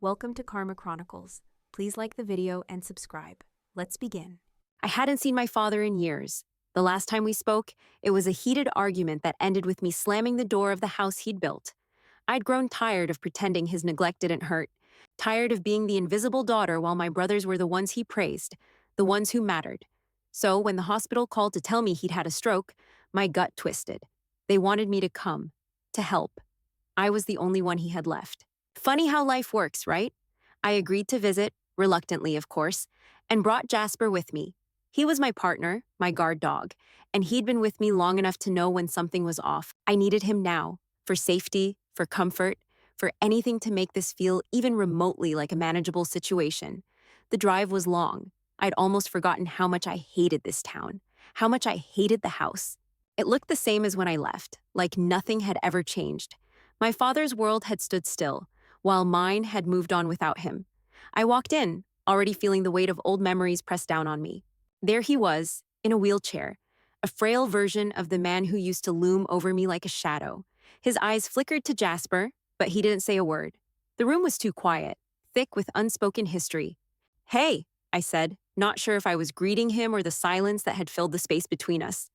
Welcome to Karma Chronicles. Please like the video and subscribe. Let's begin. I hadn't seen my father in years. The last time we spoke, it was a heated argument that ended with me slamming the door of the house he'd built. I'd grown tired of pretending his neglect didn't hurt, tired of being the invisible daughter while my brothers were the ones he praised, the ones who mattered. So when the hospital called to tell me he'd had a stroke, my gut twisted. They wanted me to come, to help. I was the only one he had left. Funny how life works, right? I agreed to visit, reluctantly of course, and brought Jasper with me. He was my partner, my guard dog, and he'd been with me long enough to know when something was off. I needed him now, for safety, for comfort, for anything to make this feel even remotely like a manageable situation. The drive was long. I'd almost forgotten how much I hated this town, how much I hated the house. It looked the same as when I left, like nothing had ever changed. My father's world had stood still, while mine had moved on without him. I walked in, already feeling the weight of old memories pressed down on me. There he was, in a wheelchair, a frail version of the man who used to loom over me like a shadow. His eyes flickered to Jasper, but he didn't say a word. The room was too quiet, thick with unspoken history. "Hey," I said, not sure if I was greeting him or the silence that had filled the space between us.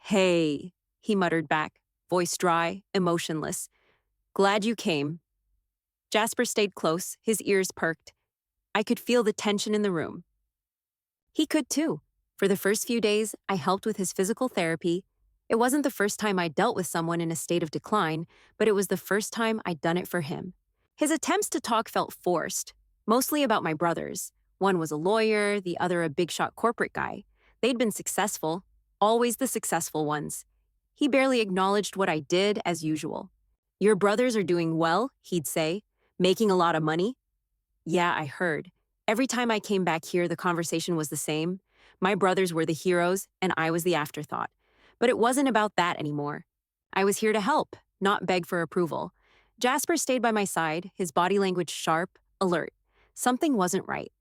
"Hey," he muttered back, voice dry, emotionless. "Glad you came." Jasper stayed close, his ears perked. I could feel the tension in the room. He could too. For the first few days, I helped with his physical therapy. It wasn't the first time I'd dealt with someone in a state of decline, but it was the first time I'd done it for him. His attempts to talk felt forced, mostly about my brothers. One was a lawyer, the other a big-shot corporate guy. They'd been successful, always the successful ones. He barely acknowledged what I did, as usual. "Your brothers are doing well," he'd say. "Making a lot of money?" Yeah, I heard. Every time I came back here, the conversation was the same. My brothers were the heroes, and I was the afterthought. But it wasn't about that anymore. I was here to help, not beg for approval. Jasper stayed by my side, his body language sharp, alert. Something wasn't right.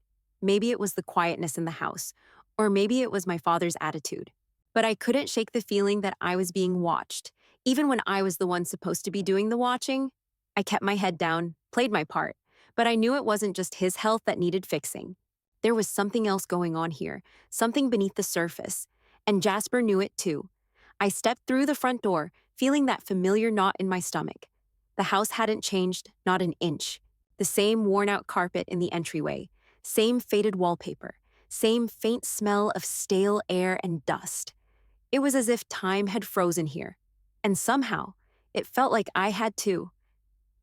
Maybe it was the quietness in the house, or maybe it was my father's attitude. But I couldn't shake the feeling that I was being watched, even when I was the one supposed to be doing the watching. I kept my head down, played my part, but I knew it wasn't just his health that needed fixing. There was something else going on here, something beneath the surface, and Jasper knew it too. I stepped through the front door, feeling that familiar knot in my stomach. The house hadn't changed, not an inch. The same worn-out carpet in the entryway, same faded wallpaper, same faint smell of stale air and dust. It was as if time had frozen here, and somehow, it felt like I had too.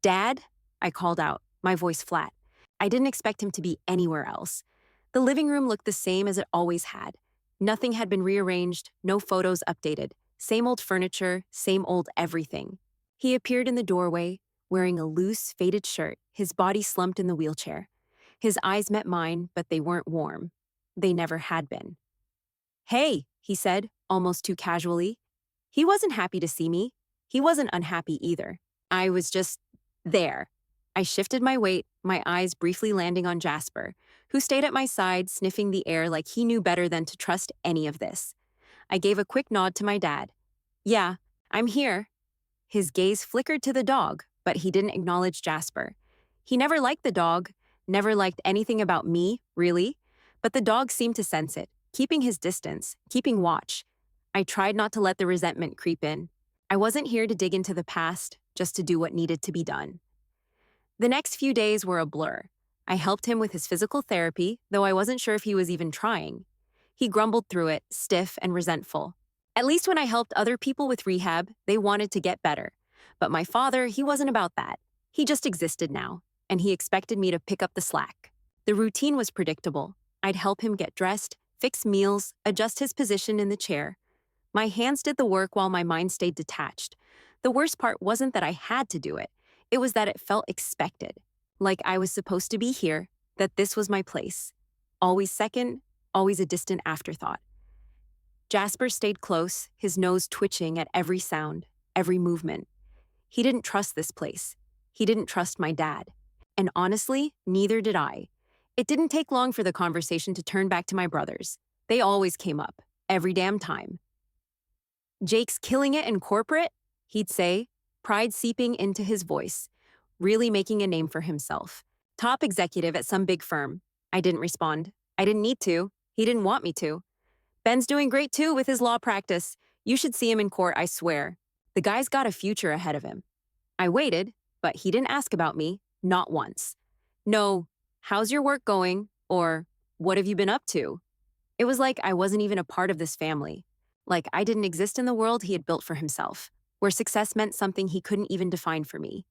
"Dad?" I called out, my voice flat. I didn't expect him to be anywhere else. The living room looked the same as it always had. Nothing had been rearranged, no photos updated. Same old furniture, same old everything. He appeared in the doorway, wearing a loose, faded shirt, his body slumped in the wheelchair. His eyes met mine, but they weren't warm. They never had been. "Hey," he said, almost too casually. He wasn't happy to see me. He wasn't unhappy either. I was just there. I shifted my weight, my eyes briefly landing on Jasper, who stayed at my side, sniffing the air like he knew better than to trust any of this. I gave a quick nod to my dad. "Yeah, I'm here." His gaze flickered to the dog, but he didn't acknowledge Jasper. He never liked the dog, never liked anything about me, really, but the dog seemed to sense it, keeping his distance, keeping watch. I tried not to let the resentment creep in. I wasn't here to dig into the past, just to do what needed to be done. The next few days were a blur. I helped him with his physical therapy, though I wasn't sure if he was even trying. He grumbled through it, stiff and resentful. At least when I helped other people with rehab, they wanted to get better. But my father, he wasn't about that. He just existed now, and he expected me to pick up the slack. The routine was predictable. I'd help him get dressed, fix meals, adjust his position in the chair. My hands did the work while my mind stayed detached. The worst part wasn't that I had to do it. It was that it felt expected, like I was supposed to be here, that this was my place. Always second, always a distant afterthought. Jasper stayed close, his nose twitching at every sound, every movement. He didn't trust this place. He didn't trust my dad. And honestly, neither did I. It didn't take long for the conversation to turn back to my brothers. They always came up, every damn time. "Jake's killing it in corporate," he'd say, pride seeping into his voice. really making a name for himself. Top executive at some big firm. I didn't respond. I didn't need to. He didn't want me to. Ben's doing great too with his law practice. You should see him in court, I swear. The guy's got a future ahead of him. I waited, but he didn't ask about me, not once. No, how's your work going? Or, what have you been up to? It was like I wasn't even a part of this family. Like I didn't exist in the world he had built for himself, where success meant something he couldn't even define for me.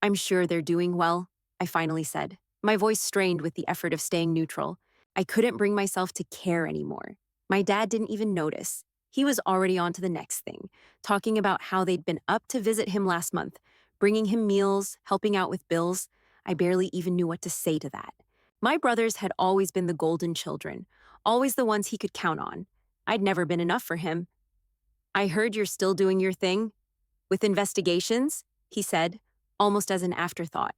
I'm sure they're doing well, I finally said, my voice strained with the effort of staying neutral. I couldn't bring myself to care anymore. My dad didn't even notice. He was already on to the next thing, talking about how they'd been up to visit him last month, bringing him meals, helping out with bills. I barely even knew what to say to that. My brothers had always been the golden children, always the ones he could count on. I'd never been enough for him. I heard you're still doing your thing with investigations, he said, almost as an afterthought.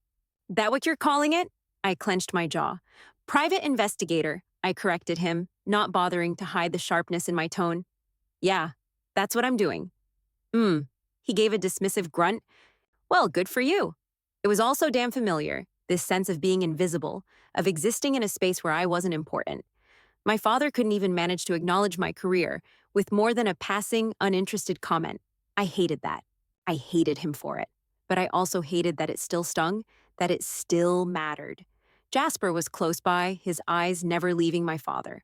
That what you're calling it? I clenched my jaw. Private investigator, I corrected him, not bothering to hide the sharpness in my tone. Yeah, that's what I'm doing. He gave a dismissive grunt. Well, good for you. It was all so damn familiar, this sense of being invisible, of existing in a space where I wasn't important. My father couldn't even manage to acknowledge my career with more than a passing, uninterested comment. I hated that. I hated him for it. But I also hated that it still stung, that it still mattered. Jasper was close by, his eyes never leaving my father.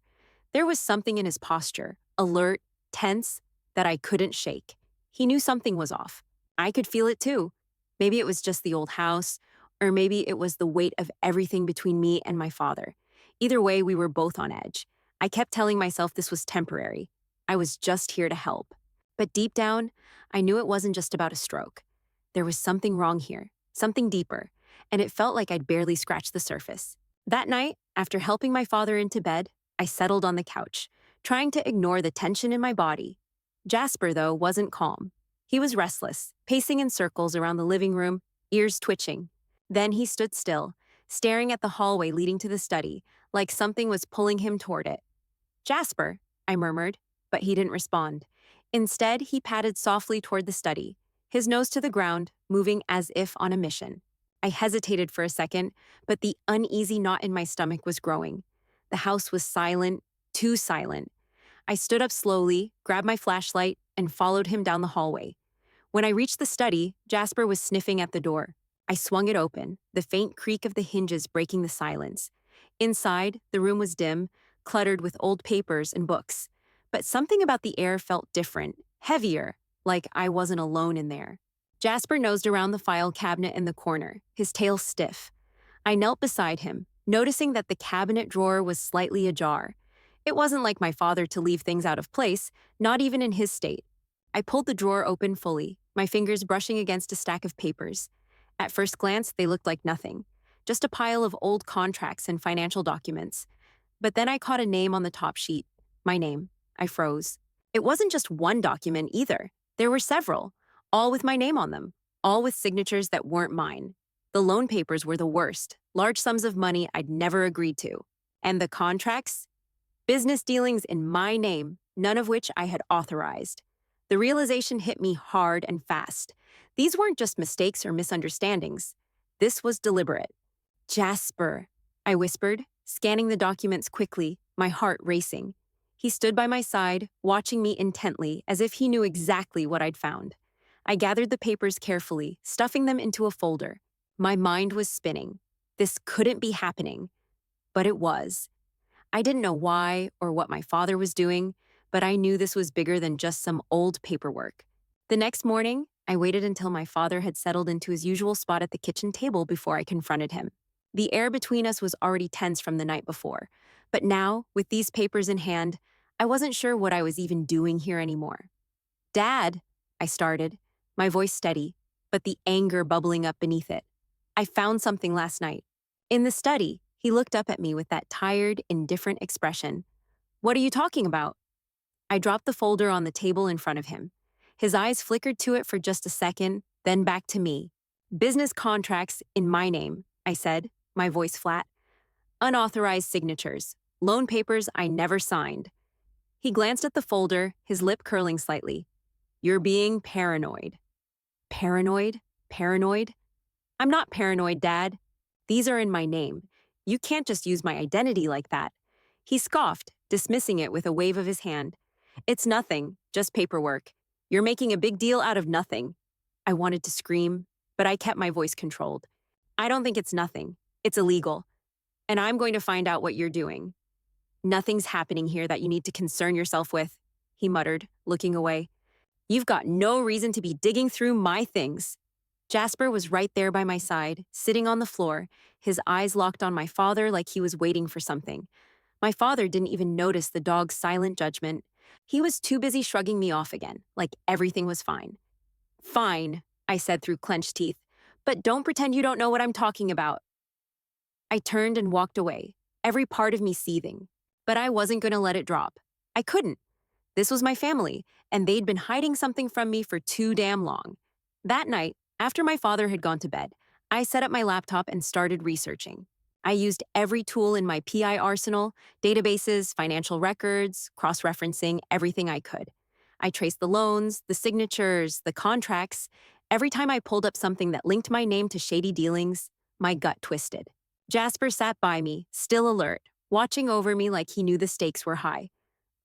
There was something in his posture, alert, tense, that I couldn't shake. He knew something was off. I could feel it too. Maybe it was just the old house, or maybe it was the weight of everything between me and my father. Either way, we were both on edge. I kept telling myself this was temporary. I was just here to help. But deep down, I knew it wasn't just about a stroke. There was something wrong here, something deeper, and it felt like I'd barely scratched the surface. That night, after helping my father into bed, I settled on the couch, trying to ignore the tension in my body. Jasper, though, wasn't calm. He was restless, pacing in circles around the living room, ears twitching. Then he stood still, staring at the hallway leading to the study, like something was pulling him toward it. Jasper, I murmured, but he didn't respond. Instead, he padded softly toward the study, his nose to the ground, moving as if on a mission. I hesitated for a second, but the uneasy knot in my stomach was growing. The house was silent, too silent. I stood up slowly, grabbed my flashlight, and followed him down the hallway. When I reached the study, Jasper was sniffing at the door. I swung it open, the faint creak of the hinges breaking the silence. Inside, the room was dim, cluttered with old papers and books. But something about the air felt different, heavier, like I wasn't alone in there. Jasper nosed around the file cabinet in the corner, his tail stiff. I knelt beside him, noticing that the cabinet drawer was slightly ajar. It wasn't like my father to leave things out of place, not even in his state. I pulled the drawer open fully, my fingers brushing against a stack of papers. At first glance, they looked like nothing, just a pile of old contracts and financial documents. But then I caught a name on the top sheet, my name. I froze. It wasn't just one document either. There were several, all with my name on them, all with signatures that weren't mine. The loan papers were the worst, large sums of money I'd never agreed to. And the contracts? Business dealings in my name, none of which I had authorized. The realization hit me hard and fast. These weren't just mistakes or misunderstandings. This was deliberate. Jasper, I whispered, scanning the documents quickly, my heart racing. He stood by my side, watching me intently, as if he knew exactly what I'd found. I gathered the papers carefully, stuffing them into a folder. My mind was spinning. This couldn't be happening. But it was. I didn't know why or what my father was doing, but I knew this was bigger than just some old paperwork. The next morning, I waited until my father had settled into his usual spot at the kitchen table before I confronted him. The air between us was already tense from the night before, but now, with these papers in hand, I wasn't sure what I was even doing here anymore. Dad, I started, my voice steady, but the anger bubbling up beneath it. I found something last night. In the study, he looked up at me with that tired, indifferent expression. What are you talking about? I dropped the folder on the table in front of him. His eyes flickered to it for just a second, then back to me. Business contracts in my name, I said, my voice flat. Unauthorized signatures, loan papers I never signed. He glanced at the folder, his lip curling slightly. You're being paranoid. Paranoid? Paranoid? I'm not paranoid, Dad. These are in my name. You can't just use my identity like that. He scoffed, dismissing it with a wave of his hand. It's nothing, just paperwork. You're making a big deal out of nothing. I wanted to scream, but I kept my voice controlled. I don't think it's nothing. It's illegal. And I'm going to find out what you're doing. Nothing's happening here that you need to concern yourself with, he muttered, looking away. You've got no reason to be digging through my things. Jasper was right there by my side, sitting on the floor, his eyes locked on my father like he was waiting for something. My father didn't even notice the dog's silent judgment. He was too busy shrugging me off again, like everything was fine. Fine, I said through clenched teeth, but don't pretend you don't know what I'm talking about. I turned and walked away, every part of me seething. But I wasn't going to let it drop. I couldn't. This was my family, and they'd been hiding something from me for too damn long. That night, after my father had gone to bed, I set up my laptop and started researching. I used every tool in my PI arsenal, databases, financial records, cross-referencing, everything I could. I traced the loans, the signatures, the contracts. Every time I pulled up something that linked my name to shady dealings, my gut twisted. Jasper sat by me, still alert, watching over me like he knew the stakes were high.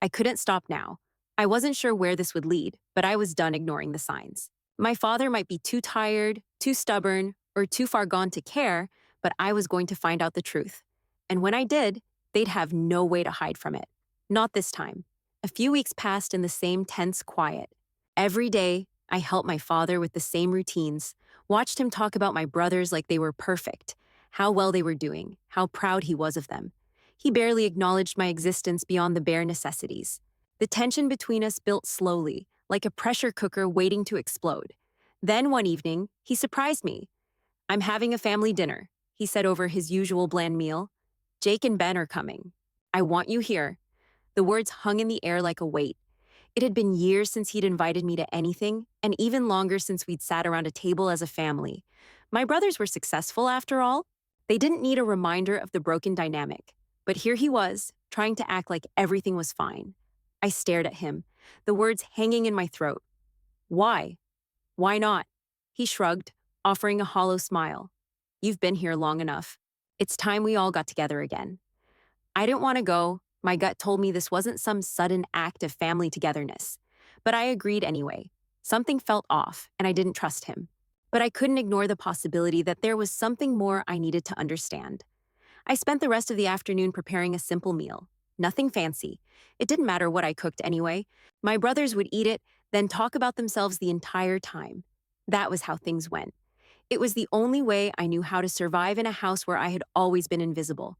I couldn't stop now. I wasn't sure where this would lead, but I was done ignoring the signs. My father might be too tired, too stubborn, or too far gone to care, but I was going to find out the truth. And when I did, they'd have no way to hide from it. Not this time. A few weeks passed in the same tense quiet. Every day, I helped my father with the same routines, watched him talk about my brothers like they were perfect, how well they were doing, how proud he was of them. He barely acknowledged my existence beyond the bare necessities. The tension between us built slowly, like a pressure cooker waiting to explode. Then one evening, he surprised me. I'm having a family dinner, he said over his usual bland meal. Jake and Ben are coming. I want you here. The words hung in the air like a weight. It had been years since he'd invited me to anything, and even longer since we'd sat around a table as a family. My brothers were successful, after all. They didn't need a reminder of the broken dynamic. But here he was, trying to act like everything was fine. I stared at him, the words hanging in my throat. Why? Why not? He shrugged, offering a hollow smile. You've been here long enough. It's time we all got together again. I didn't want to go. My gut told me this wasn't some sudden act of family togetherness. But I agreed anyway. Something felt off, and I didn't trust him. But I couldn't ignore the possibility that there was something more I needed to understand. I spent the rest of the afternoon preparing a simple meal. Nothing fancy. It didn't matter what I cooked anyway. My brothers would eat it, then talk about themselves the entire time. That was how things went. It was the only way I knew how to survive in a house where I had always been invisible.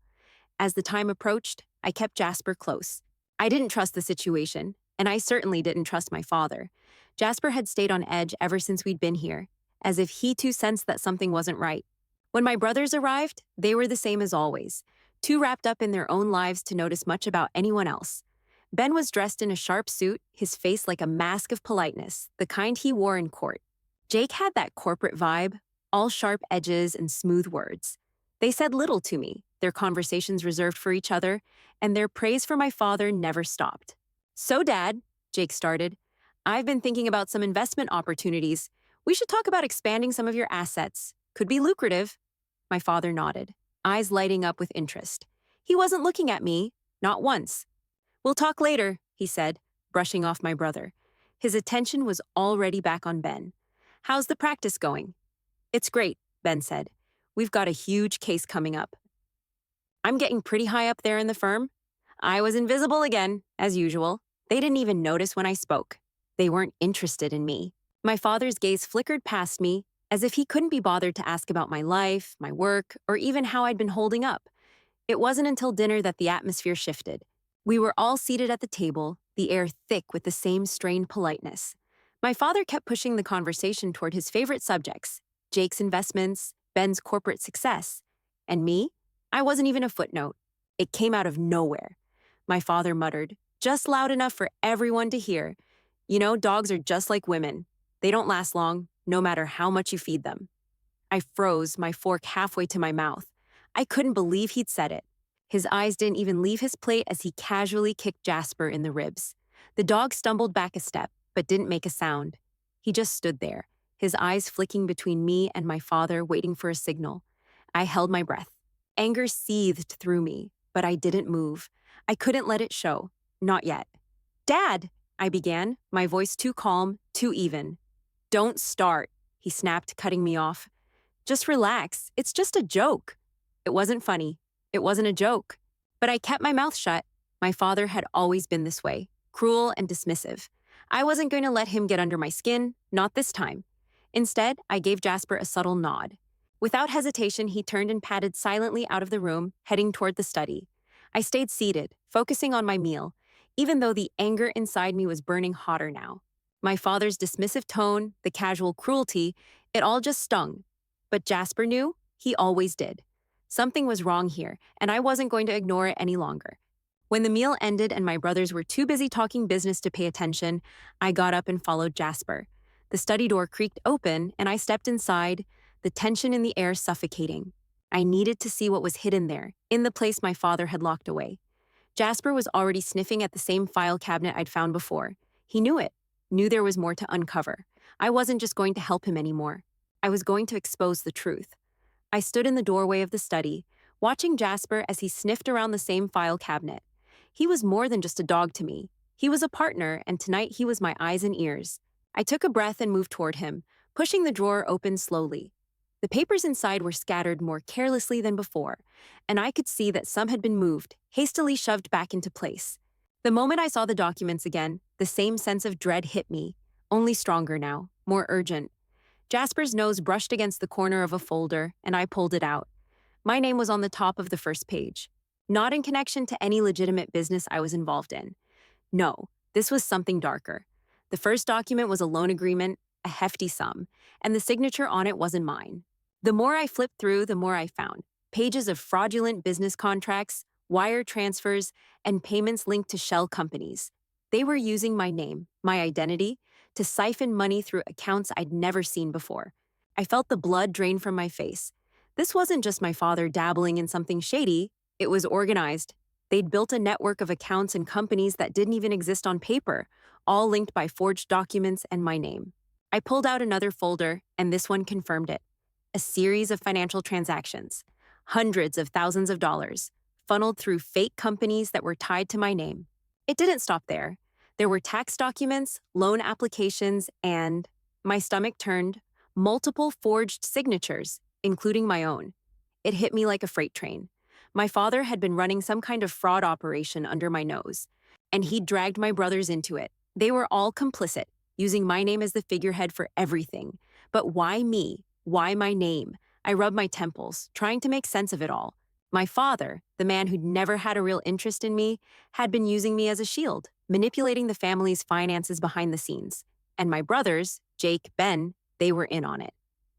As the time approached, I kept Jasper close. I didn't trust the situation, and I certainly didn't trust my father. Jasper had stayed on edge ever since we'd been here, as if he too sensed that something wasn't right. When my brothers arrived, they were the same as always, too wrapped up in their own lives to notice much about anyone else. Ben was dressed in a sharp suit, his face like a mask of politeness, the kind he wore in court. Jake had that corporate vibe, all sharp edges and smooth words. They said little to me, their conversations reserved for each other, and their praise for my father never stopped. So, Dad, Jake started, I've been thinking about some investment opportunities. We should talk about expanding some of your assets. Could be lucrative. My father nodded, eyes lighting up with interest. He wasn't looking at me, not once. We'll talk later, he said, brushing off my brother. His attention was already back on Ben. How's the practice going? It's great, Ben said. We've got a huge case coming up. I'm getting pretty high up there in the firm. I was invisible again, as usual. They didn't even notice when I spoke. They weren't interested in me. My father's gaze flickered past me, as if he couldn't be bothered to ask about my life, my work, or even how I'd been holding up. It wasn't until dinner that the atmosphere shifted. We were all seated at the table, the air thick with the same strained politeness. My father kept pushing the conversation toward his favorite subjects, Jake's investments, Ben's corporate success. And me? I wasn't even a footnote. It came out of nowhere. My father muttered, just loud enough for everyone to hear. You know, dogs are just like women. They don't last long, no matter how much you feed them. I froze, my fork halfway to my mouth. I couldn't believe he'd said it. His eyes didn't even leave his plate as he casually kicked Jasper in the ribs. The dog stumbled back a step, but didn't make a sound. He just stood there, his eyes flicking between me and my father, waiting for a signal. I held my breath. Anger seethed through me, but I didn't move. I couldn't let it show. Not yet. "Dad," I began, my voice too calm, too even. "Don't start," he snapped, cutting me off. "Just relax. It's just a joke." It wasn't funny. It wasn't a joke. But I kept my mouth shut. My father had always been this way, cruel and dismissive. I wasn't going to let him get under my skin, not this time. Instead, I gave Jasper a subtle nod. Without hesitation, he turned and padded silently out of the room, heading toward the study. I stayed seated, focusing on my meal, even though the anger inside me was burning hotter now. My father's dismissive tone, the casual cruelty, it all just stung. But Jasper knew, he always did. Something was wrong here, and I wasn't going to ignore it any longer. When the meal ended and my brothers were too busy talking business to pay attention, I got up and followed Jasper. The study door creaked open, and I stepped inside, the tension in the air suffocating. I needed to see what was hidden there, in the place my father had locked away. Jasper was already sniffing at the same file cabinet I'd found before. He knew it, knew there was more to uncover. I wasn't just going to help him anymore. I was going to expose the truth. I stood in the doorway of the study, watching Jasper as he sniffed around the same file cabinet. He was more than just a dog to me. He was a partner, and tonight he was my eyes and ears. I took a breath and moved toward him, pushing the drawer open slowly. The papers inside were scattered more carelessly than before, and I could see that some had been moved, hastily shoved back into place. The moment I saw the documents again, the same sense of dread hit me, only stronger now, more urgent. Jasper's nose brushed against the corner of a folder, and I pulled it out. My name was on the top of the first page. Not in connection to any legitimate business I was involved in. No, this was something darker. The first document was a loan agreement, a hefty sum, and the signature on it wasn't mine. The more I flipped through, the more I found. Pages of fraudulent business contracts, wire transfers, and payments linked to shell companies. They were using my name, my identity, to siphon money through accounts I'd never seen before. I felt the blood drain from my face. This wasn't just my father dabbling in something shady, it was organized. They'd built a network of accounts and companies that didn't even exist on paper, all linked by forged documents and my name. I pulled out another folder, and this one confirmed it. A series of financial transactions, hundreds of thousands of dollars, funneled through fake companies that were tied to my name. It didn't stop there. There were tax documents, loan applications, and, my stomach turned, multiple forged signatures, including my own. It hit me like a freight train. My father had been running some kind of fraud operation under my nose, and he'd dragged my brothers into it. They were all complicit, using my name as the figurehead for everything. But why me? Why my name? I rubbed my temples, trying to make sense of it all. My father, the man who'd never had a real interest in me, had been using me as a shield, manipulating the family's finances behind the scenes. And my brothers, Jake, Ben, they were in on it.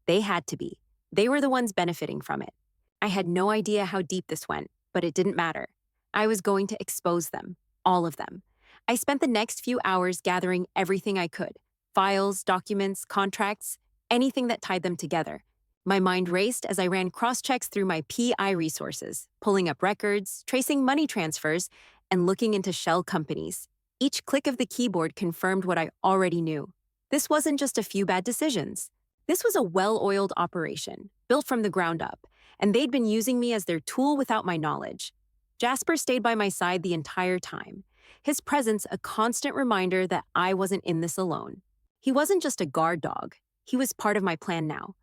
They had to be. They were the ones benefiting from it. I had no idea how deep this went, but it didn't matter. I was going to expose them, all of them. I spent the next few hours gathering everything I could. Files, documents, contracts, anything that tied them together. My mind raced as I ran cross-checks through my PI resources, pulling up records, tracing money transfers, and looking into shell companies. Each click of the keyboard confirmed what I already knew. This wasn't just a few bad decisions. This was a well-oiled operation, built from the ground up, and they'd been using me as their tool without my knowledge. Jasper stayed by my side the entire time, his presence a constant reminder that I wasn't in this alone. He wasn't just a guard dog. He was part of my plan now.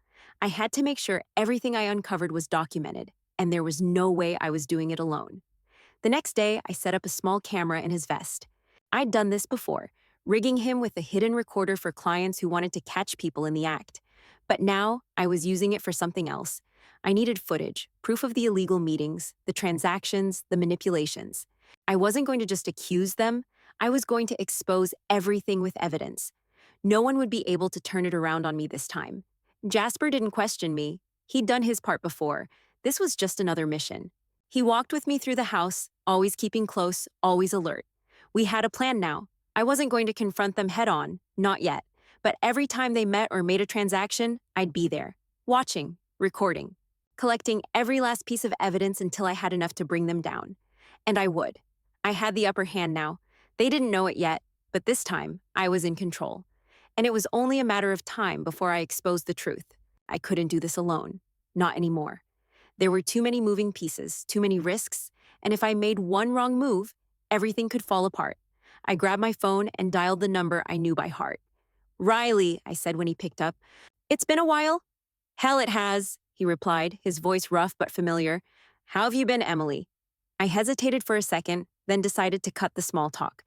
I had to make sure everything I uncovered was documented, and there was no way I was doing it alone. The next day, I set up a small camera in his vest. I'd done this before, rigging him with a hidden recorder for clients who wanted to catch people in the act. But now, I was using it for something else. I needed footage, proof of the illegal meetings, the transactions, the manipulations. I wasn't going to just accuse them. I was going to expose everything with evidence. No one would be able to turn it around on me this time. Jasper didn't question me. He'd done his part before. This was just another mission. He walked with me through the house, always keeping close, always alert. We had a plan now. I wasn't going to confront them head on, not yet. But every time they met or made a transaction, I'd be there, watching, recording, collecting every last piece of evidence until I had enough to bring them down. And I would. I had the upper hand now. They didn't know it yet, but this time, I was in control. and it was only a matter of time before I exposed the truth. I couldn't do this alone. Not anymore. There were too many moving pieces, too many risks, and if I made one wrong move, everything could fall apart. I grabbed my phone and dialed the number I knew by heart. "Riley," I said when he picked up. "It's been a while?" "Hell, it has," he replied, his voice rough but familiar. "How have you been, Emily?" I hesitated for a second, then decided to cut the small talk.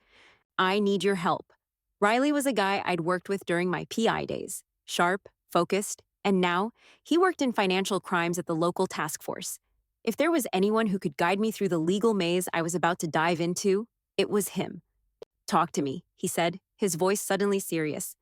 "I need your help." Riley was a guy I'd worked with during my PI days. Sharp, focused, and now he worked in financial crimes at the local task force. If there was anyone who could guide me through the legal maze I was about to dive into, it was him. "Talk to me," he said, his voice suddenly serious.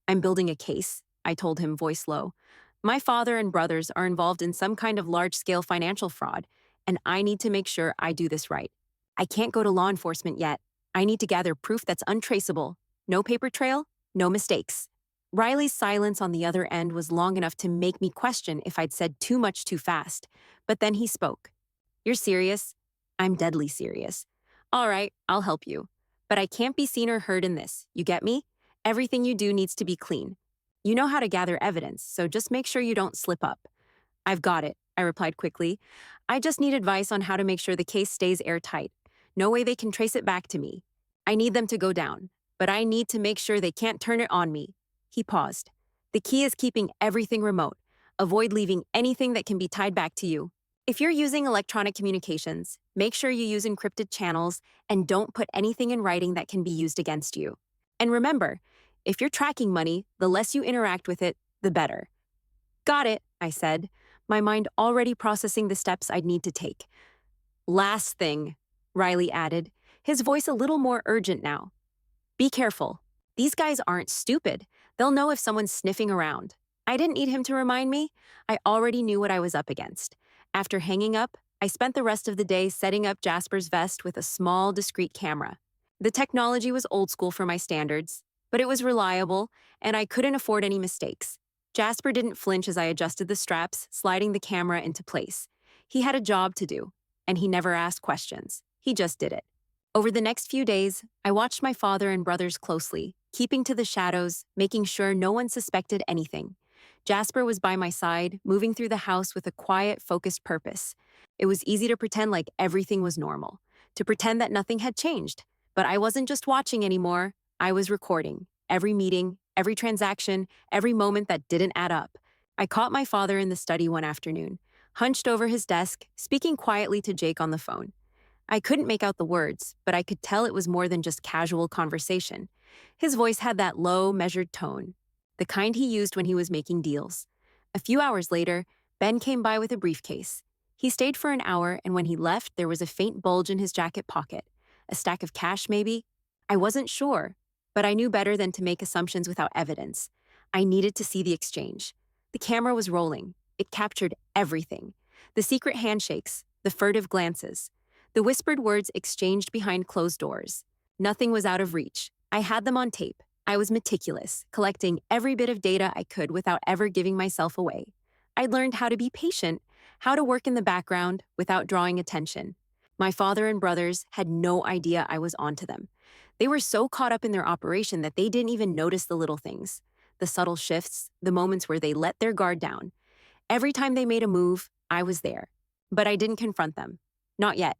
"I'm building a case," I told him, voice low. "My father and brothers are involved in some kind of large-scale financial fraud, and I need to make sure I do this right. I can't go to law enforcement yet. I need to gather proof that's untraceable. No paper trail, no mistakes." Riley's silence on the other end was long enough to make me question if I'd said too much too fast, but then he spoke. "You're serious?" "I'm deadly serious." "All right, I'll help you. But I can't be seen or heard in this, you get me? Everything you do needs to be clean. You know how to gather evidence, so just make sure you don't slip up." "I've got it," I replied quickly. "I just need advice on how to make sure the case stays airtight. No way they can trace it back to me. I need them to go down, but I need to make sure they can't turn it on me." He paused. "The key is keeping everything remote. Avoid leaving anything that can be tied back to you. If you're using electronic communications, make sure you use encrypted channels and don't put anything in writing that can be used against you. And remember, if you're tracking money, the less you interact with it, the better." "Got it," I said, my mind already processing the steps I'd need to take. "Last thing," Riley added, his voice a little more urgent now. "Be careful. These guys aren't stupid. They'll know if someone's sniffing around." I didn't need him to remind me. I already knew what I was up against. After hanging up, I spent the rest of the day setting up Jasper's vest with a small, discreet camera. The technology was old school for my standards, but it was reliable, and I couldn't afford any mistakes. Jasper didn't flinch as I adjusted the straps, sliding the camera into place. He had a job to do, and he never asked questions. He just did it. Over the next few days, I watched my father and brothers closely, keeping to the shadows, making sure no one suspected anything. Jasper was by my side, moving through the house with a quiet, focused purpose. It was easy to pretend like everything was normal, to pretend that nothing had changed. But I wasn't just watching anymore, I was recording. Every meeting, every transaction, every moment that didn't add up. I caught my father in the study one afternoon, hunched over his desk, speaking quietly to Jake on the phone. I couldn't make out the words, but I could tell it was more than just casual conversation. His voice had that low, measured tone, the kind he used when he was making deals. A few hours later, Ben came by with a briefcase. He stayed for an hour, and when he left, there was a faint bulge in his jacket pocket. A stack of cash, maybe? I wasn't sure, but I knew better than to make assumptions without evidence. I needed to see the exchange. The camera was rolling. It captured everything. The secret handshakes, the furtive glances, the whispered words exchanged behind closed doors. Nothing was out of reach. I had them on tape. I was meticulous, collecting every bit of data I could without ever giving myself away. I'd learned how to be patient, how to work in the background without drawing attention. My father and brothers had no idea I was onto them. They were so caught up in their operation that they didn't even notice the little things, the subtle shifts, the moments where they let their guard down. Every time they made a move, I was there. But I didn't confront them. Not yet.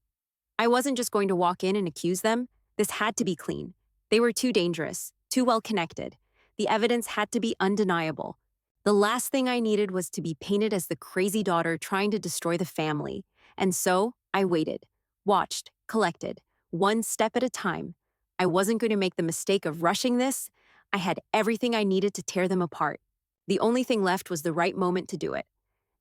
I wasn't just going to walk in and accuse them. This had to be clean. They were too dangerous, too well connected. The evidence had to be undeniable. The last thing I needed was to be painted as the crazy daughter trying to destroy the family. And so, I waited, watched, collected, one step at a time. I wasn't going to make the mistake of rushing this. I had everything I needed to tear them apart. The only thing left was the right moment to do it.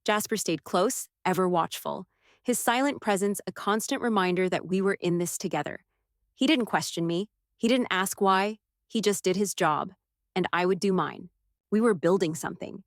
Jasper stayed close, ever watchful. His silent presence a constant reminder that we were in this together. He didn't question me. He didn't ask why. He just did his job, and I would do mine. We were building something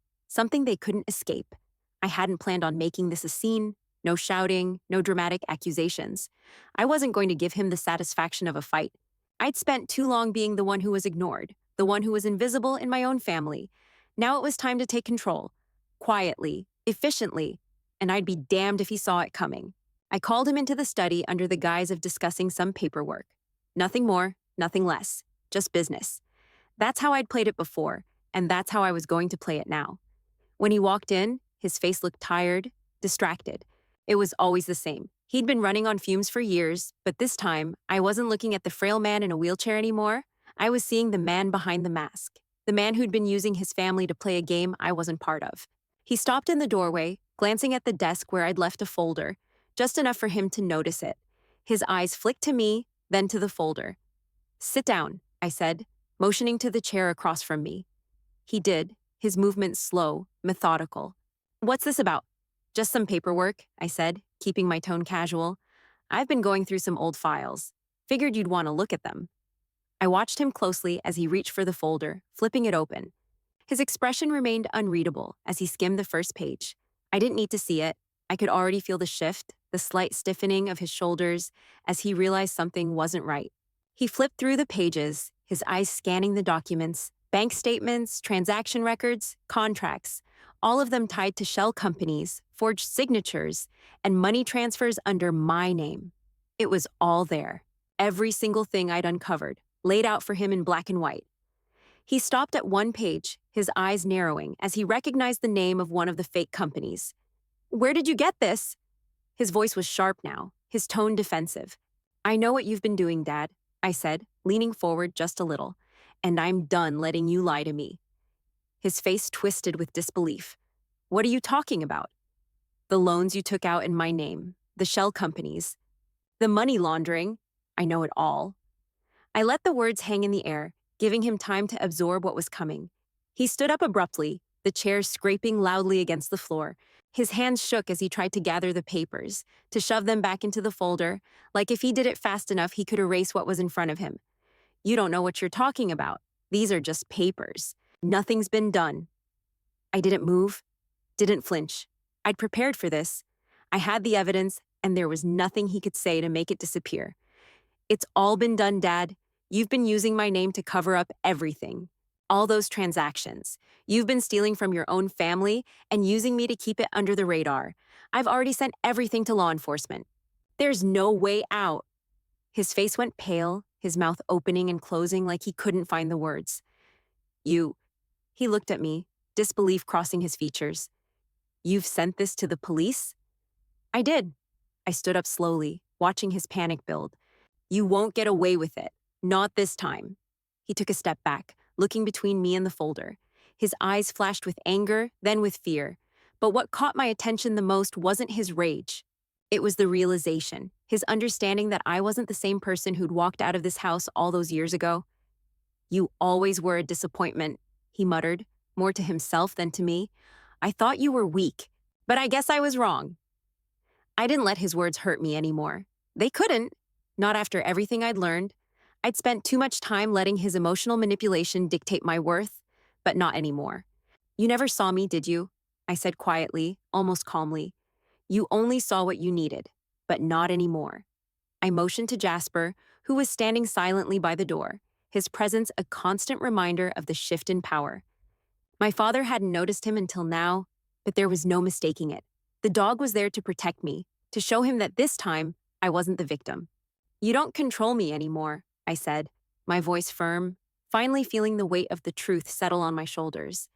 they couldn't escape. I hadn't planned on making this a scene. No shouting, no dramatic accusations. I wasn't going to give him the satisfaction of a fight. I'd spent too long being the one who was ignored, the one who was invisible in my own family. Now it was time to take control. Quietly, efficiently, and I'd be damned if he saw it coming. I called him into the study under the guise of discussing some paperwork. Nothing more, nothing less. Just business. That's how I'd played it before, and that's how I was going to play it now. When he walked in, his face looked tired, distracted. It was always the same. He'd been running on fumes for years, but this time, I wasn't looking at the frail man in a wheelchair anymore. I was seeing the man behind the mask, the man who'd been using his family to play a game I wasn't part of. He stopped in the doorway, glancing at the desk where I'd left a folder, just enough for him to notice it. His eyes flicked to me, then to the folder. "Sit down," I said, motioning to the chair across from me. He did, his movements slow, methodical. "What's this about?" "Just some paperwork," I said, keeping my tone casual. "I've been going through some old files. Figured you'd want to look at them." I watched him closely as he reached for the folder, flipping it open. His expression remained unreadable as he skimmed the first page. I didn't need to see it. I could already feel the shift, the slight stiffening of his shoulders as he realized something wasn't right. He flipped through the pages, his eyes scanning the documents, bank statements, transaction records, contracts, all of them tied to shell companies, forged signatures, and money transfers under my name. It was all there. Every single thing I'd uncovered, laid out for him in black and white. He stopped at one page, his eyes narrowing as he recognized the name of one of the fake companies. "Where did you get this?" His voice was sharp now, his tone defensive. "I know what you've been doing, Dad," I said, leaning forward just a little, "and I'm done letting you lie to me." His face twisted with disbelief. "What are you talking about?" "The loans you took out in my name, the shell companies, the money laundering. I know it all." I let the words hang in the air, giving him time to absorb what was coming. He stood up abruptly, the chair scraping loudly against the floor. His hands shook as he tried to gather the papers, to shove them back into the folder, like if he did it fast enough he could erase what was in front of him. "You don't know what you're talking about. These are just papers. Nothing's been done." I didn't move, didn't flinch. I'd prepared for this. I had the evidence, and there was nothing he could say to make it disappear. "It's all been done, Dad. You've been using my name to cover up everything. All those transactions. You've been stealing from your own family and using me to keep it under the radar. I've already sent everything to law enforcement. There's no way out." His face went pale, his mouth opening and closing like he couldn't find the words. "You..." He looked at me, disbelief crossing his features. "You've sent this to the police?" "I did." I stood up slowly, watching his panic build. "You won't get away with it. Not this time." He took a step back, looking between me and the folder. His eyes flashed with anger, then with fear. But what caught my attention the most wasn't his rage. It was the realization, his understanding that I wasn't the same person who'd walked out of this house all those years ago. "You always were a disappointment," he muttered, more to himself than to me. "I thought you were weak, but I guess I was wrong." I didn't let his words hurt me anymore. They couldn't, not after everything I'd learned. I'd spent too much time letting his emotional manipulation dictate my worth, but not anymore. "You never saw me, did you?" I said quietly, almost calmly. "You only saw what you needed, but not anymore." I motioned to Jasper, who was standing silently by the door, his presence a constant reminder of the shift in power. My father hadn't noticed him until now, but there was no mistaking it. The dog was there to protect me, to show him that this time, I wasn't the victim. "You don't control me anymore," I said, my voice firm, finally feeling the weight of the truth settle on my shoulders.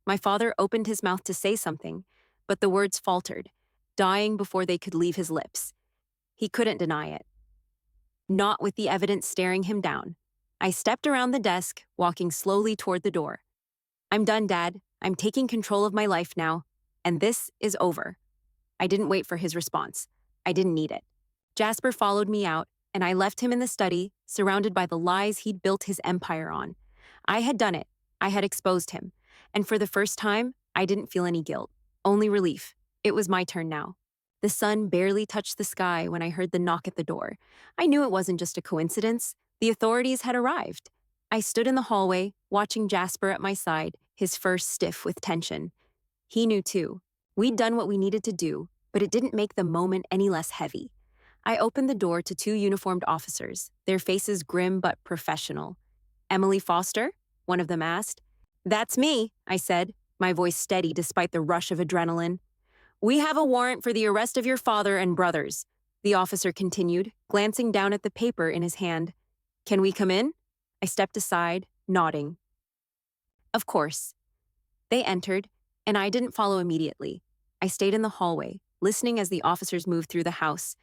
My father opened his mouth to say something, but the words faltered, dying before they could leave his lips. He couldn't deny it. Not with the evidence staring him down. I stepped around the desk, walking slowly toward the door. "I'm done, Dad. I'm taking control of my life now, and this is over." I didn't wait for his response. I didn't need it. Jasper followed me out, and I left him in the study, surrounded by the lies he'd built his empire on. I had done it. I had exposed him. And for the first time, I didn't feel any guilt, only relief. It was my turn now. The sun barely touched the sky when I heard the knock at the door. I knew it wasn't just a coincidence. The authorities had arrived. I stood in the hallway, watching Jasper at my side, his fur stiff with tension. He knew too. We'd done what we needed to do, but it didn't make the moment any less heavy. I opened the door to two uniformed officers, their faces grim but professional. "Emily Foster?" one of them asked. "That's me," I said, my voice steady despite the rush of adrenaline. "We have a warrant for the arrest of your father and brothers," the officer continued, glancing down at the paper in his hand. "Can we come in?" I stepped aside, nodding. Of course. They entered, and I didn't follow immediately. I stayed in the hallway, listening as the officers moved through the house.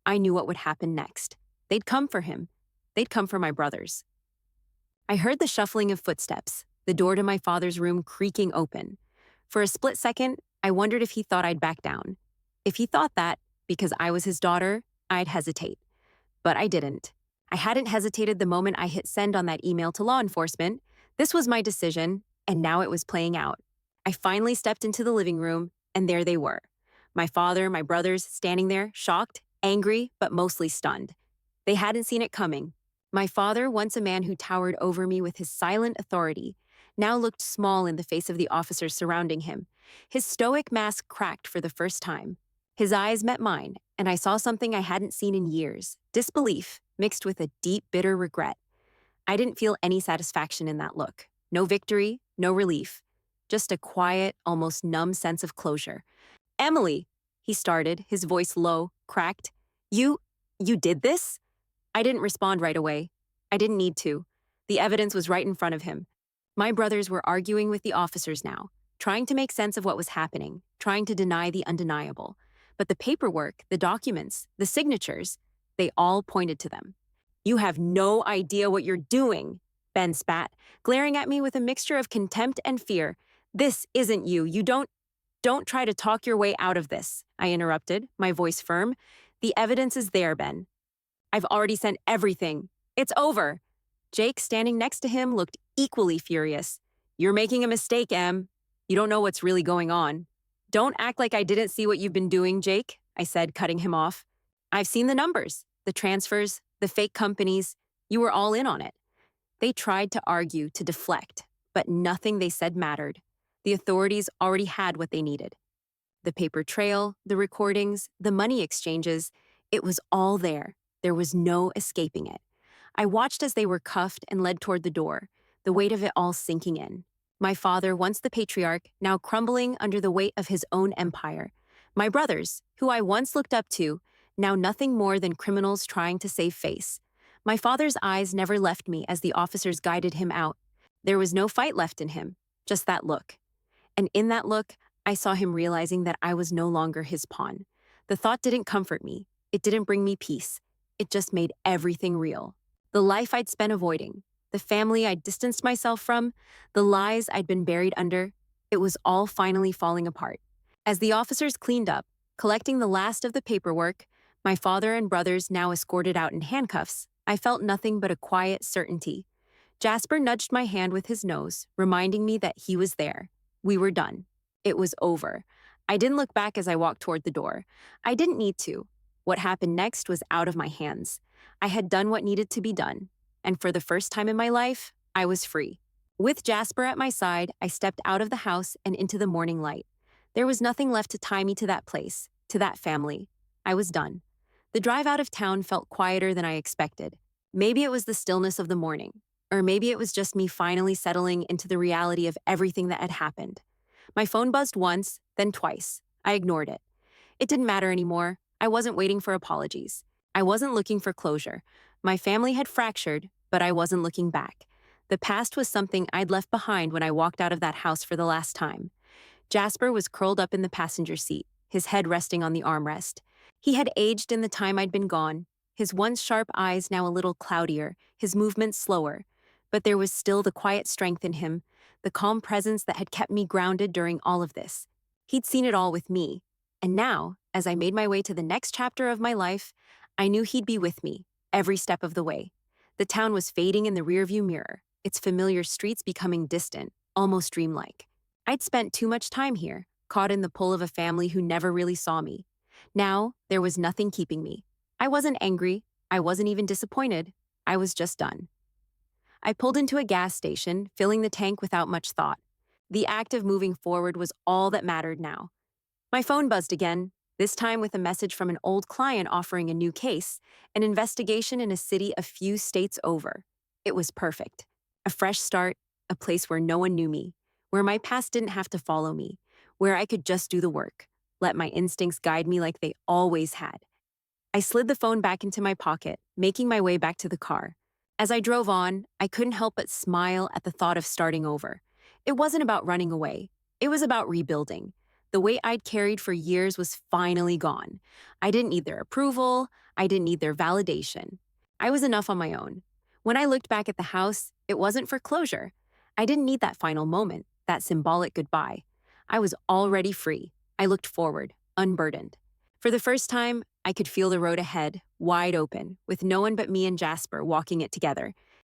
I knew what would happen next. They'd come for him. They'd come for my brothers. I heard the shuffling of footsteps, the door to my father's room creaking open. For a split second, I wondered if he thought I'd back down. If he thought that, because I was his daughter, I'd hesitate. But I didn't. I hadn't hesitated the moment I hit send on that email to law enforcement. This was my decision, and now it was playing out. I finally stepped into the living room, and there they were. My father, my brothers, standing there, shocked, angry, but mostly stunned. They hadn't seen it coming. My father, once a man who towered over me with his silent authority, now looked small in the face of the officers surrounding him. His stoic mask cracked for the first time. His eyes met mine, and I saw something I hadn't seen in years, disbelief mixed with a deep, bitter regret. I didn't feel any satisfaction in that look. No victory, no relief. Just a quiet, almost numb sense of closure. "Emily," he started, his voice low, cracked. You did this?" I didn't respond right away. I didn't need to. The evidence was right in front of him. My brothers were arguing with the officers now, trying to make sense of what was happening, trying to deny the undeniable. But the paperwork, the documents, the signatures, they all pointed to them. "You have no idea what you're doing," Ben spat, glaring at me with a mixture of contempt and fear. "This isn't you. Don't try to talk your way out of this," I interrupted, my voice firm. "The evidence is there, Ben. I've already sent everything. It's over." Jake, standing next to him, looked equally furious. "You're making a mistake, Em. You don't know what's really going on." "Don't act like I didn't see what you've been doing, Jake," I said, cutting him off. "I've seen the numbers, the transfers, the fake companies. You were all in on it." They tried to argue, to deflect, but nothing they said mattered. The authorities already had what they needed. The paper trail, the recordings, the money exchanges, it was all there. There was no escaping it. I watched as they were cuffed and led toward the door, the weight of it all sinking in. My father, once the patriarch, now crumbling under the weight of his own empire. My brothers, who I once looked up to, now nothing more than criminals trying to save face. My father's eyes never left me as the officers guided him out. There was no fight left in him, just that look. And in that look, I saw him realizing that I was no longer his pawn. The thought didn't comfort me. It didn't bring me peace. It just made everything real. The life I'd spent avoiding, the family I'd distanced myself from, the lies I'd been buried under, it was all finally falling apart. As the officers cleaned up, collecting the last of the paperwork, my father and brothers now escorted out in handcuffs, I felt nothing but a quiet certainty. Jasper nudged my hand with his nose, reminding me that he was there. We were done. It was over. I didn't look back as I walked toward the door. I didn't need to. What happened next was out of my hands. I had done what needed to be done, and for the first time in my life, I was free. With Jasper at my side, I stepped out of the house and into the morning light. There was nothing left to tie me to that place, to that family. I was done. The drive out of town felt quieter than I expected. Maybe it was the stillness of the morning, or maybe it was just me finally settling into the reality of everything that had happened. My phone buzzed once, then twice. I ignored it. It didn't matter anymore. I wasn't waiting for apologies. I wasn't looking for closure. My family had fractured, but I wasn't looking back. The past was something I'd left behind when I walked out of that house for the last time. Jasper was curled up in the passenger seat, his head resting on the armrest. He had aged in the time I'd been gone, his once sharp eyes now a little cloudier, his movements slower. But there was still the quiet strength in him, the calm presence that had kept me grounded during all of this. He'd seen it all with me. And now, as I made my way to the next chapter of my life, I knew he'd be with me, every step of the way. The town was fading in the rearview mirror, its familiar streets becoming distant, almost dreamlike. I'd spent too much time here, caught in the pull of a family who never really saw me. Now, there was nothing keeping me. I wasn't angry. I wasn't even disappointed. I was just done. I pulled into a gas station, filling the tank without much thought. The act of moving forward was all that mattered now. My phone buzzed again, this time with a message from an old client offering a new case, an investigation in a city a few states over. It was perfect. A fresh start, a place where no one knew me, where my past didn't have to follow me, where I could just do the work, let my instincts guide me like they always had. I slid the phone back into my pocket, making my way back to the car. As I drove on, I couldn't help but smile at the thought of starting over. It wasn't about running away, it was about rebuilding. The weight I'd carried for years was finally gone. I didn't need their approval, I didn't need their validation. I was enough on my own. When I looked back at the house, it wasn't for closure. I didn't need that final moment, that symbolic goodbye. I was already free. I looked forward, unburdened. For the first time, I could feel the road ahead, wide open, with no one but me and Jasper walking it together.